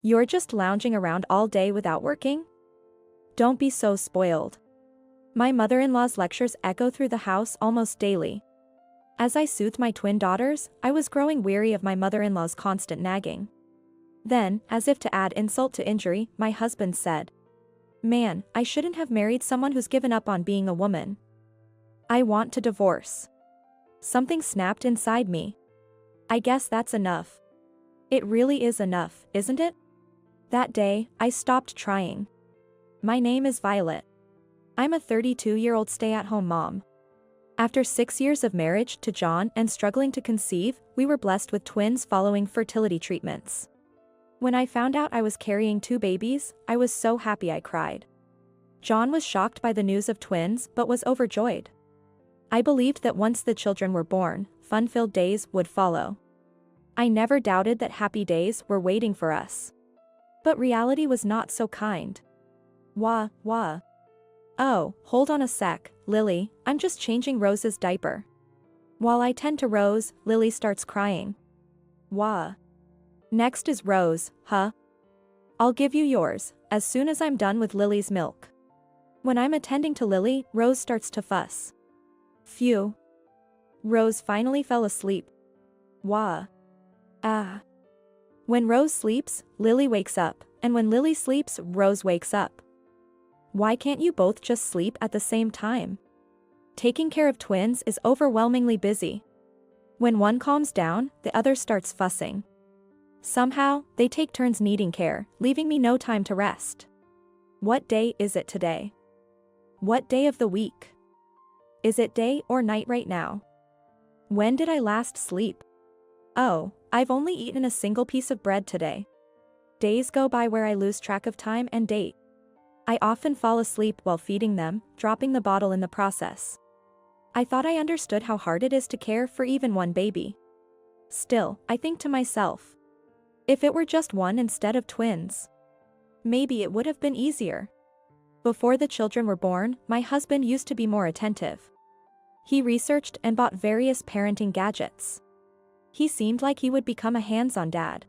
You're just lounging around all day without working? Don't be so spoiled. My mother-in-law's lectures echo through the house almost daily. As I soothed my twin daughters, I was growing weary of my mother-in-law's constant nagging. Then, as if to add insult to injury, my husband said, "Man, I shouldn't have married someone who's given up on being a woman. I want to divorce." Something snapped inside me. I guess that's enough. It really is enough, isn't it? That day, I stopped trying. My name is Violet. I'm a 32-year-old stay-at-home mom. After 6 years of marriage to John and struggling to conceive, we were blessed with twins following fertility treatments. When I found out I was carrying 2 babies, I was so happy I cried. John was shocked by the news of twins but was overjoyed. I believed that once the children were born, fun-filled days would follow. I never doubted that happy days were waiting for us. But reality was not so kind. Wah. Oh, hold on a sec, Lily, I'm just changing Rose's diaper. While I tend to Rose, Lily starts crying. Wah. Next is Rose, huh? I'll give you yours, as soon as I'm done with Lily's milk. When I'm attending to Lily, Rose starts to fuss. Phew. Rose finally fell asleep. Wah. Ah. When Rose sleeps, Lily wakes up, and when Lily sleeps, Rose wakes up. Why can't you both just sleep at the same time? Taking care of twins is overwhelmingly busy. When one calms down, the other starts fussing. Somehow, they take turns needing care, leaving me no time to rest. What day is it today? What day of the week? Is it day or night right now? When did I last sleep? Oh, I've only eaten a single piece of bread today. Days go by where I lose track of time and date. I often fall asleep while feeding them, dropping the bottle in the process. I thought I understood how hard it is to care for even one baby. Still, I think to myself, if it were just one instead of twins, maybe it would have been easier. Before the children were born, my husband used to be more attentive. He researched and bought various parenting gadgets. He seemed like he would become a hands-on dad.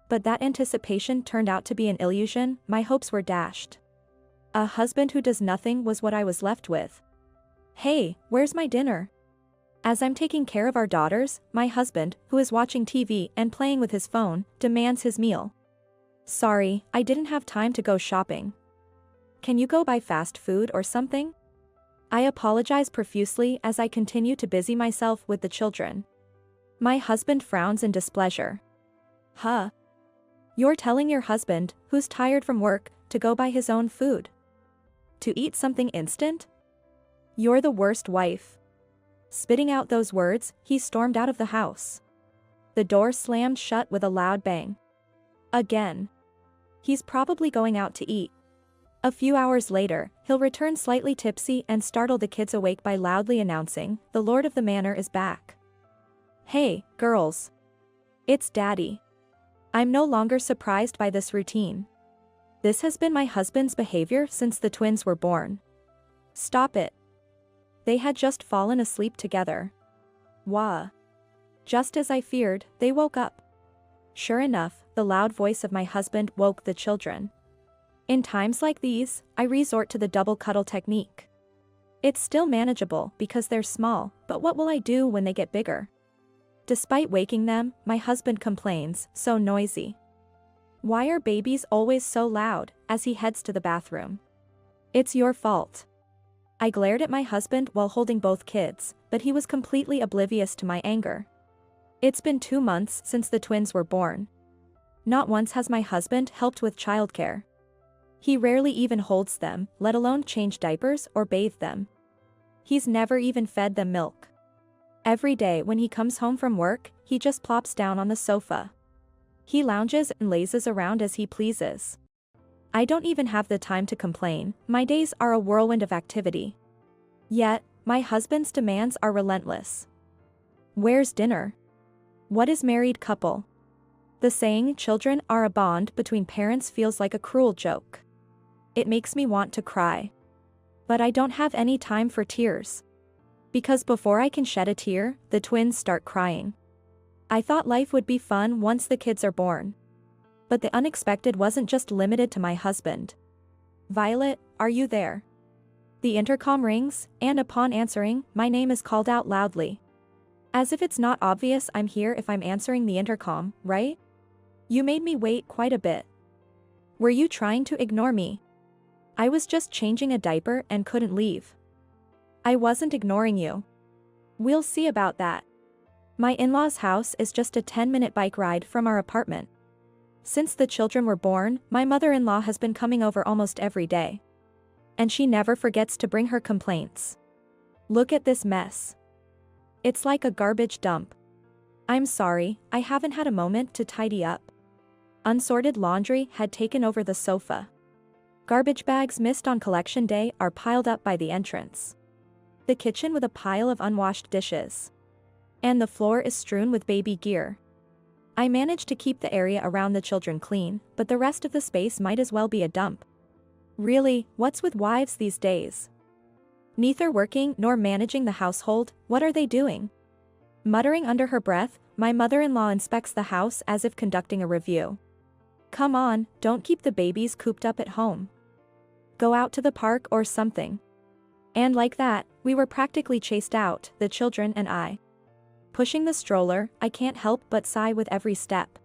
But that anticipation turned out to be an illusion. My hopes were dashed. A husband who does nothing was what I was left with. Hey, where's my dinner? As I'm taking care of our daughters, my husband, who is watching TV and playing with his phone, demands his meal. Sorry, I didn't have time to go shopping. Can you go buy fast food or something? I apologize profusely as I continue to busy myself with the children. My husband frowns in displeasure. Huh? You're telling your husband, who's tired from work, to go buy his own food? To eat something instant? You're the worst wife. Spitting out those words, he stormed out of the house. The door slammed shut with a loud bang. Again. He's probably going out to eat. A few hours later, he'll return slightly tipsy and startle the kids awake by loudly announcing, "The Lord of the Manor is back." Hey, girls. It's Daddy. I'm no longer surprised by this routine. This has been my husband's behavior since the twins were born. Stop it. They had just fallen asleep together. Wah. Just as I feared, they woke up. Sure enough, the loud voice of my husband woke the children. In times like these, I resort to the double cuddle technique. It's still manageable because they're small, but what will I do when they get bigger? Despite waking them, my husband complains, "So noisy. Why are babies always so loud?" as he heads to the bathroom. It's your fault. I glared at my husband while holding both kids, but he was completely oblivious to my anger. It's been 2 months since the twins were born. Not once has my husband helped with childcare. He rarely even holds them, let alone change diapers or bathe them. He's never even fed them milk. Every day when he comes home from work, he just plops down on the sofa. He lounges and lazes around as he pleases. I don't even have the time to complain, my days are a whirlwind of activity. Yet, my husband's demands are relentless. Where's dinner? What is married couple? The saying children are a bond between parents feels like a cruel joke. It makes me want to cry. But I don't have any time for tears. Because before I can shed a tear, the twins start crying. I thought life would be fun once the kids are born. But the unexpected wasn't just limited to my husband. "Violet, are you there?" The intercom rings, and upon answering, my name is called out loudly. As if it's not obvious I'm here if I'm answering the intercom, right? "You made me wait quite a bit. Were you trying to ignore me?" "I was just changing a diaper and couldn't leave." "I wasn't ignoring you." "We'll see about that. My in-laws' house is just a 10-minute bike ride from our apartment. Since the children were born, my mother-in-law has been coming over almost every day. And she never forgets to bring her complaints. Look at this mess. It's like a garbage dump. I'm sorry, I haven't had a moment to tidy up." Unsorted laundry had taken over the sofa. Garbage bags missed on collection day are piled up by the entrance. The kitchen with a pile of unwashed dishes. And the floor is strewn with baby gear. I managed to keep the area around the children clean, but the rest of the space might as well be a dump. Really, what's with wives these days? Neither working nor managing the household, what are they doing? Muttering under her breath, my mother-in-law inspects the house as if conducting a review. "Come on, don't keep the babies cooped up at home. Go out to the park or something." And like that, we were practically chased out, the children and I. Pushing the stroller, I can't help but sigh with every step.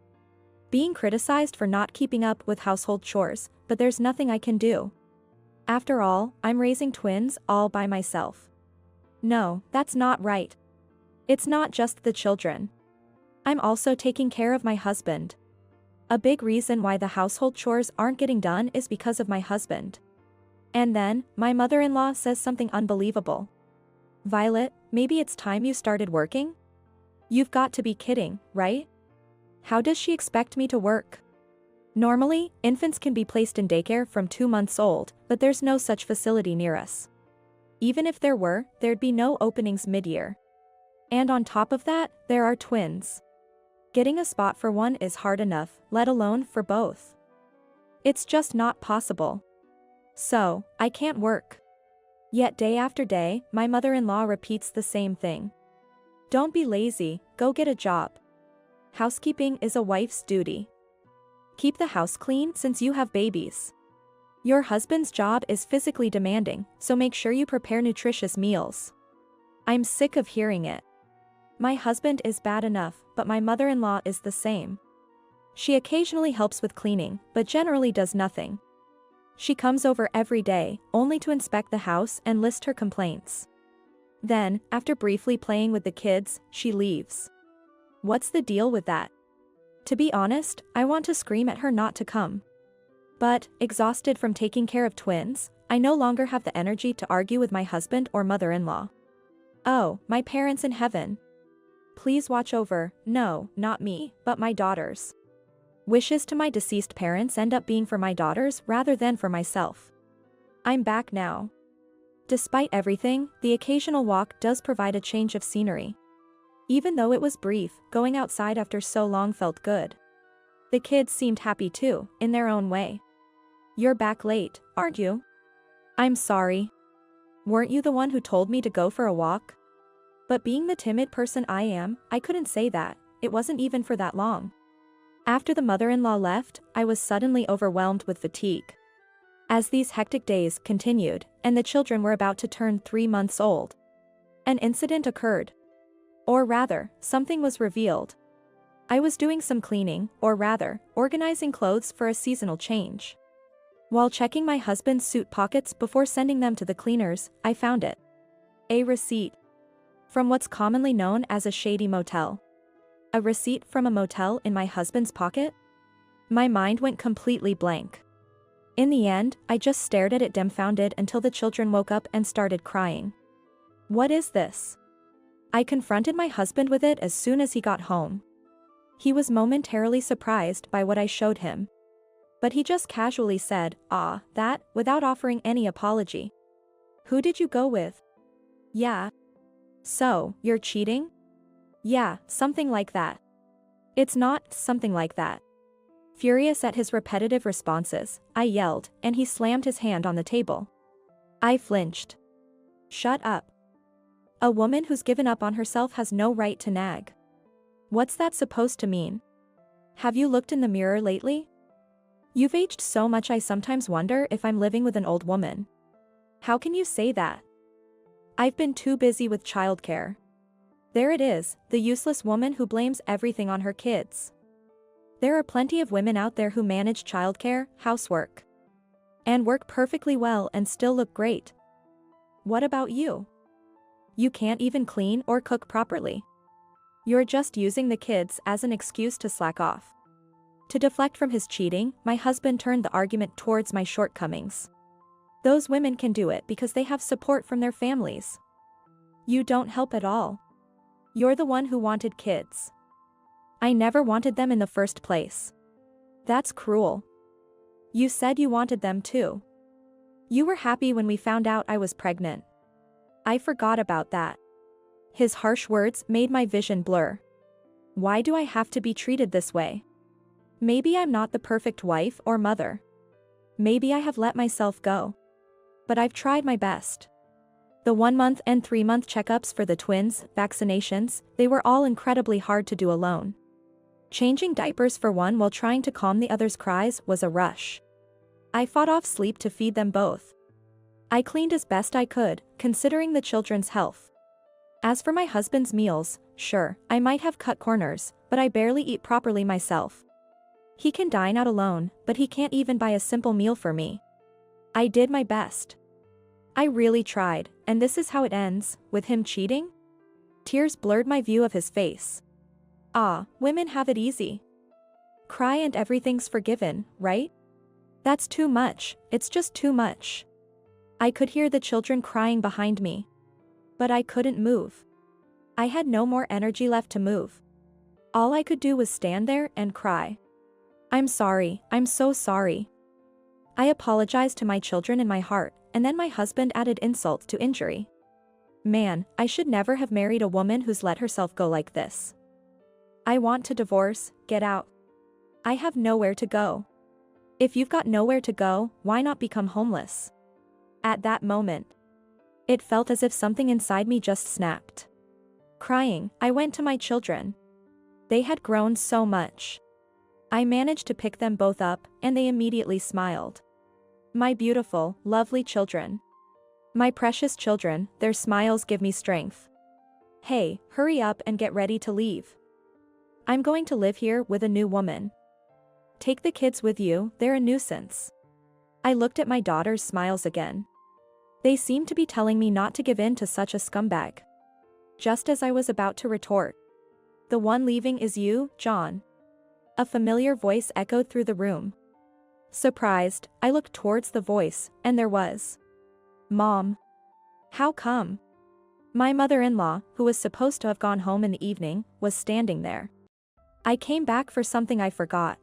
Being criticized for not keeping up with household chores, but there's nothing I can do. After all, I'm raising twins all by myself. No, that's not right. It's not just the children. I'm also taking care of my husband. A big reason why the household chores aren't getting done is because of my husband. And then, my mother-in-law says something unbelievable. "Violet, maybe it's time you started working? You've got to be kidding, right? How does she expect me to work? Normally, infants can be placed in daycare from 2 months old, but there's no such facility near us. Even if there were, there'd be no openings mid-year. And on top of that, there are twins. Getting a spot for one is hard enough, let alone for both. It's just not possible. So, I can't work." Yet day after day, my mother-in-law repeats the same thing. "Don't be lazy, go get a job. Housekeeping is a wife's duty. Keep the house clean since you have babies. Your husband's job is physically demanding, so make sure you prepare nutritious meals." I'm sick of hearing it. My husband is bad enough, but my mother-in-law is the same. She occasionally helps with cleaning, but generally does nothing. She comes over every day, only to inspect the house and list her complaints. Then, after briefly playing with the kids, she leaves. What's the deal with that? To be honest, I want to scream at her not to come. But, exhausted from taking care of twins, I no longer have the energy to argue with my husband or mother-in-law. Oh, my parents in heaven. Please watch over, no, not me, but my daughters. Wishes to my deceased parents end up being for my daughters rather than for myself. I'm back now. Despite everything, the occasional walk does provide a change of scenery. Even though it was brief, going outside after so long felt good. The kids seemed happy too, in their own way. "You're back late, aren't you?" "I'm sorry. Weren't you the one who told me to go for a walk?" But being the timid person I am, I couldn't say that, it wasn't even for that long. After the mother-in-law left, I was suddenly overwhelmed with fatigue. As these hectic days continued, and the children were about to turn 3 months old, an incident occurred. Or rather, something was revealed. I was doing some cleaning, or rather, organizing clothes for a seasonal change. While checking my husband's suit pockets before sending them to the cleaners, I found it. A receipt. From what's commonly known as a shady motel. A receipt from a motel in my husband's pocket? My mind went completely blank. In the end, I just stared at it dumbfounded until the children woke up and started crying. What is this? I confronted my husband with it as soon as he got home. He was momentarily surprised by what I showed him. But he just casually said, "Ah, that," without offering any apology. "Who did you go with?" "Yeah. So, you're cheating?" "Yeah, something like that." "It's not something like that." Furious at his repetitive responses, I yelled, and he slammed his hand on the table. I flinched. "Shut up. A woman who's given up on herself has no right to nag. What's that supposed to mean? Have you looked in the mirror lately?" You've aged so much I sometimes wonder if I'm living with an old woman. How can you say that? I've been too busy with childcare. There it is, the useless woman who blames everything on her kids. There are plenty of women out there who manage childcare, housework, and work perfectly well and still look great. What about you? You can't even clean or cook properly. You're just using the kids as an excuse to slack off. To deflect from his cheating, my husband turned the argument towards my shortcomings. Those women can do it because they have support from their families. You don't help at all. You're the one who wanted kids. I never wanted them in the first place. That's cruel. You said you wanted them too. You were happy when we found out I was pregnant. I forgot about that. His harsh words made my vision blur. Why do I have to be treated this way? Maybe I'm not the perfect wife or mother. Maybe I have let myself go. But I've tried my best. The 1-month and 3-month checkups for the twins, vaccinations, they were all incredibly hard to do alone. Changing diapers for one while trying to calm the other's cries was a rush. I fought off sleep to feed them both. I cleaned as best I could, considering the children's health. As for my husband's meals, sure, I might have cut corners, but I barely eat properly myself. He can dine out alone, but he can't even buy a simple meal for me. I did my best. I really tried, and this is how it ends, with him cheating? Tears blurred my view of his face. Ah, women have it easy. Cry and everything's forgiven, right? That's too much, it's just too much. I could hear the children crying behind me. But I couldn't move. I had no more energy left to move. All I could do was stand there and cry. I'm sorry, I'm so sorry. I apologized to my children in my heart, and then my husband added insult to injury. Man, I should never have married a woman who's let herself go like this. I want to divorce, get out. I have nowhere to go. If you've got nowhere to go, why not become homeless? At that moment, it felt as if something inside me just snapped. Crying, I went to my children. They had grown so much. I managed to pick them both up, and they immediately smiled. My beautiful, lovely children. My precious children, their smiles give me strength. Hey, hurry up and get ready to leave. I'm going to live here with a new woman. Take the kids with you, they're a nuisance. I looked at my daughter's smiles again. They seemed to be telling me not to give in to such a scumbag. Just as I was about to retort. The one leaving is you, John. A familiar voice echoed through the room. Surprised, I looked towards the voice, and there was. Mom. How come? My mother-in-law, who was supposed to have gone home in the evening, was standing there. I came back for something I forgot.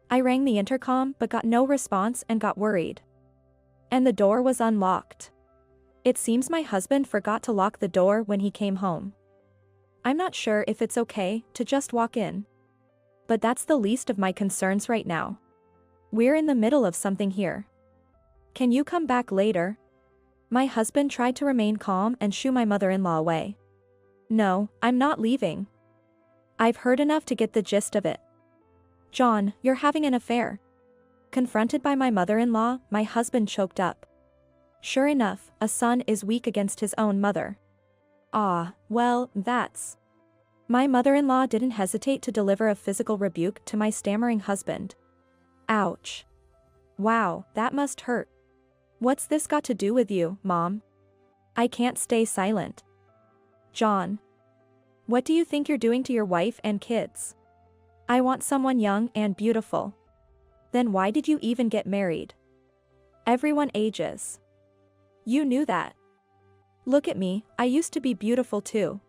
I rang the intercom but got no response and got worried. And the door was unlocked. It seems my husband forgot to lock the door when he came home. I'm not sure if it's okay to just walk in. But that's the least of my concerns right now. We're in the middle of something here. Can you come back later? My husband tried to remain calm and shoo my mother-in-law away. No, I'm not leaving. I've heard enough to get the gist of it. John, you're having an affair. Confronted by my mother-in-law, my husband choked up. Sure enough, a son is weak against his own mother. Ah, well, that's. My mother-in-law didn't hesitate to deliver a physical rebuke to my stammering husband. Ouch. Wow, that must hurt. What's this got to do with you, Mom? I can't stay silent. John. What do you think you're doing to your wife and kids? I want someone young and beautiful. Then why did you even get married? Everyone ages. You knew that. Look at me, I used to be beautiful too.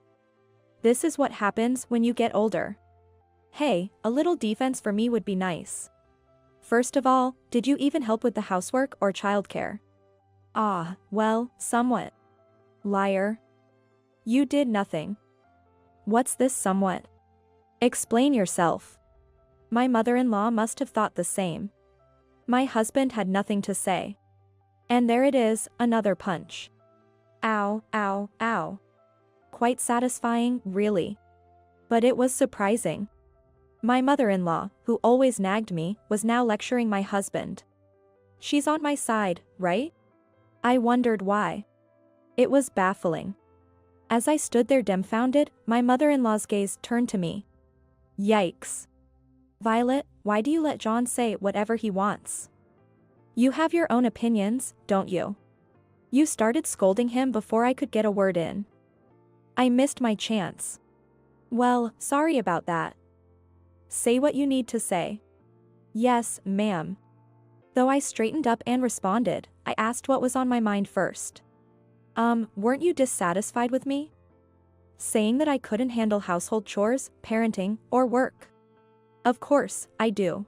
This is what happens when you get older. Hey, a little defense for me would be nice. First of all, did you even help with the housework or childcare? Ah, well, somewhat. Liar. You did nothing. What's this somewhat? Explain yourself. My mother-in-law must have thought the same. My husband had nothing to say. And there it is, another punch. Ow, ow, ow. Quite satisfying, really. But it was surprising. My mother-in-law, who always nagged me, was now lecturing my husband. She's on my side, right? I wondered why. It was baffling. As I stood there dumbfounded, my mother-in-law's gaze turned to me. Yikes. Violet, why do you let John say whatever he wants? You have your own opinions, don't you? You started scolding him before I could get a word in. I missed my chance. Well, sorry about that. Say what you need to say. Yes, ma'am. Though I straightened up and responded, I asked what was on my mind first. Weren't you dissatisfied with me? Saying that I couldn't handle household chores, parenting, or work? Of course, I do.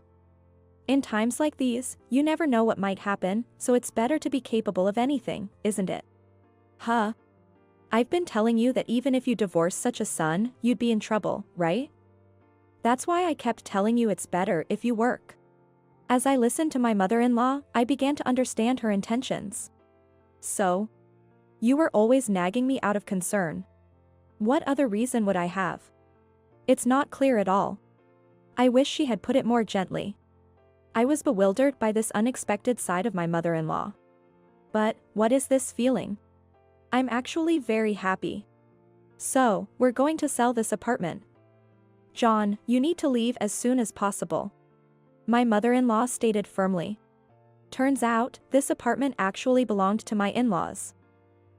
In times like these, you never know what might happen, so it's better to be capable of anything, isn't it? Huh? I've been telling you that even if you divorce such a son, you'd be in trouble, right? That's why I kept telling you it's better if you work. As I listened to my mother-in-law, I began to understand her intentions. So? You were always nagging me out of concern. What other reason would I have? It's not clear at all. I wish she had put it more gently. I was bewildered by this unexpected side of my mother-in-law. But, what is this feeling? I'm actually very happy. So, we're going to sell this apartment. John, you need to leave as soon as possible. My mother-in-law stated firmly. Turns out, this apartment actually belonged to my in-laws.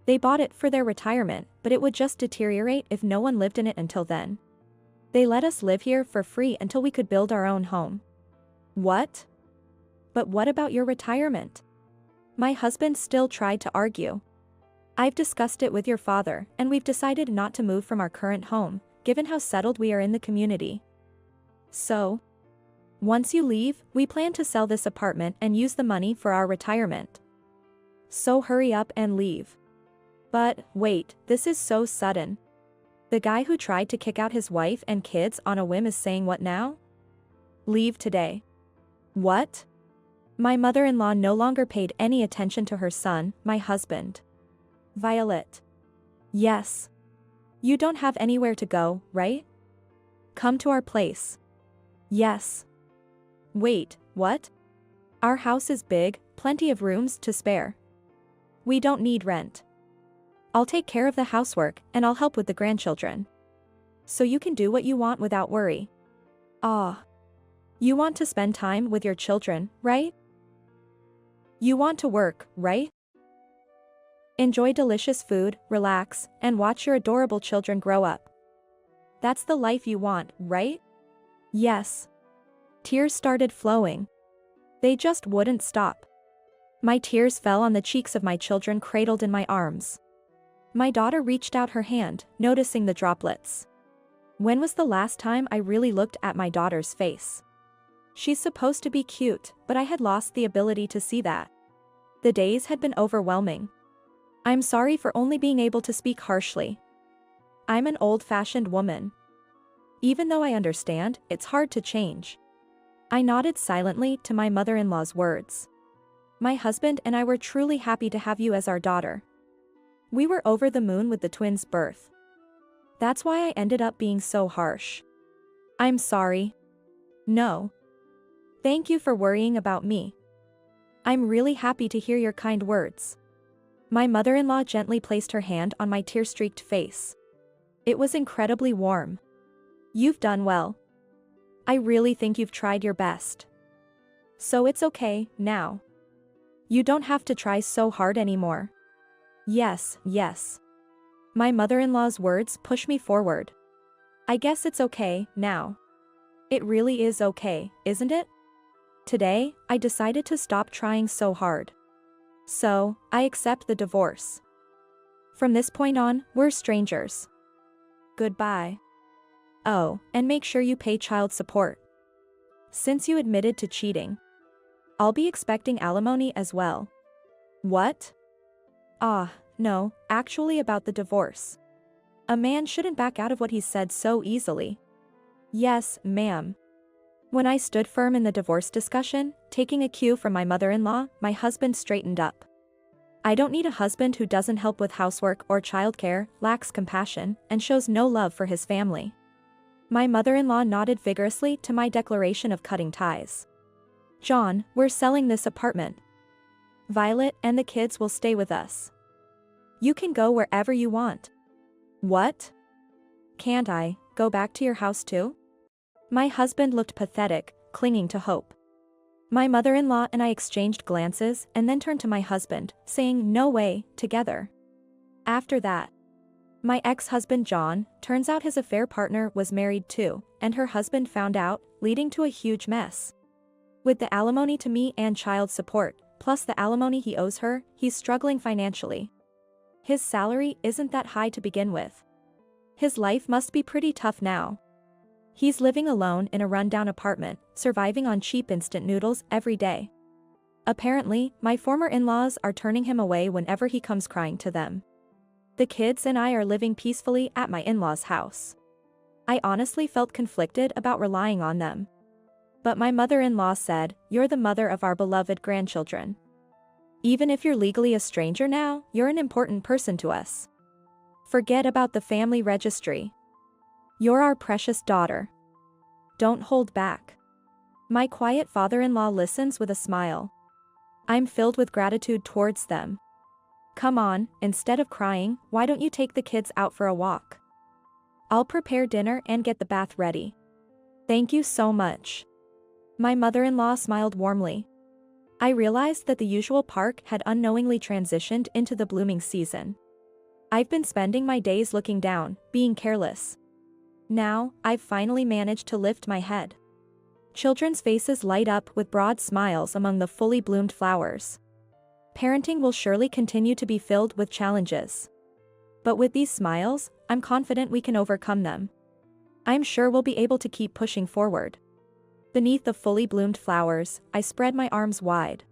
They bought it for their retirement, but it would just deteriorate if no one lived in it until then. They let us live here for free until we could build our own home. What? But what about your retirement? My husband still tried to argue. I've discussed it with your father, and we've decided not to move from our current home, given how settled we are in the community. So? Once you leave, we plan to sell this apartment and use the money for our retirement. So hurry up and leave. But, wait, this is so sudden. The guy who tried to kick out his wife and kids on a whim is saying what now? Leave today. What? My mother-in-law no longer paid any attention to her son, my husband. Violet. Yes. You don't have anywhere to go, right? Come to our place. Yes. Wait, what? Our house is big, plenty of rooms to spare. We don't need rent. I'll take care of the housework, and I'll help with the grandchildren. So you can do what you want without worry. Ah. You want to spend time with your children, right? You want to work, right? Enjoy delicious food, relax, and watch your adorable children grow up. That's the life you want, right? Yes. Tears started flowing. They just wouldn't stop. My tears fell on the cheeks of my children cradled in my arms. My daughter reached out her hand, noticing the droplets. When was the last time I really looked at my daughter's face? She's supposed to be cute, but I had lost the ability to see that. The days had been overwhelming. I'm sorry for only being able to speak harshly. I'm an old-fashioned woman. Even though I understand, it's hard to change. I nodded silently to my mother-in-law's words. My husband and I were truly happy to have you as our daughter. We were over the moon with the twins' birth. That's why I ended up being so harsh. I'm sorry. No. Thank you for worrying about me. I'm really happy to hear your kind words. My mother-in-law gently placed her hand on my tear-streaked face. It was incredibly warm. You've done well. I really think you've tried your best. So it's okay, now. You don't have to try so hard anymore. Yes, yes. My mother-in-law's words push me forward. I guess it's okay, now. It really is okay, isn't it? Today, I decided to stop trying so hard. So, I accept the divorce. From this point on, we're strangers. Goodbye. Oh, and make sure you pay child support. Since you admitted to cheating. I'll be expecting alimony as well. What? No, actually about the divorce. A man shouldn't back out of what he said so easily. Yes, ma'am. When I stood firm in the divorce discussion, taking a cue from my mother-in-law, my husband straightened up. I don't need a husband who doesn't help with housework or childcare, lacks compassion, and shows no love for his family. My mother-in-law nodded vigorously to my declaration of cutting ties. John, we're selling this apartment. Violet and the kids will stay with us. You can go wherever you want. What? Can't I go back to your house too? My husband looked pathetic, clinging to hope. My mother-in-law and I exchanged glances and then turned to my husband, saying no way, together. After that, my ex-husband John, turns out his affair partner was married too, and her husband found out, leading to a huge mess. With the alimony to me and child support, plus the alimony he owes her, he's struggling financially. His salary isn't that high to begin with. His life must be pretty tough now. He's living alone in a rundown apartment, surviving on cheap instant noodles every day. Apparently, my former in-laws are turning him away whenever he comes crying to them. The kids and I are living peacefully at my in-laws' house. I honestly felt conflicted about relying on them. But my mother-in-law said, "You're the mother of our beloved grandchildren. Even if you're legally a stranger now, you're an important person to us. Forget about the family registry. You're our precious daughter. Don't hold back." My quiet father-in-law listens with a smile. I'm filled with gratitude towards them. Come on, instead of crying, why don't you take the kids out for a walk? I'll prepare dinner and get the bath ready. Thank you so much. My mother-in-law smiled warmly. I realized that the usual park had unknowingly transitioned into the blooming season. I've been spending my days looking down, being careless. Now, I've finally managed to lift my head. Children's faces light up with broad smiles among the fully bloomed flowers. Parenting will surely continue to be filled with challenges. But with these smiles, I'm confident we can overcome them. I'm sure we'll be able to keep pushing forward. Beneath the fully bloomed flowers, I spread my arms wide.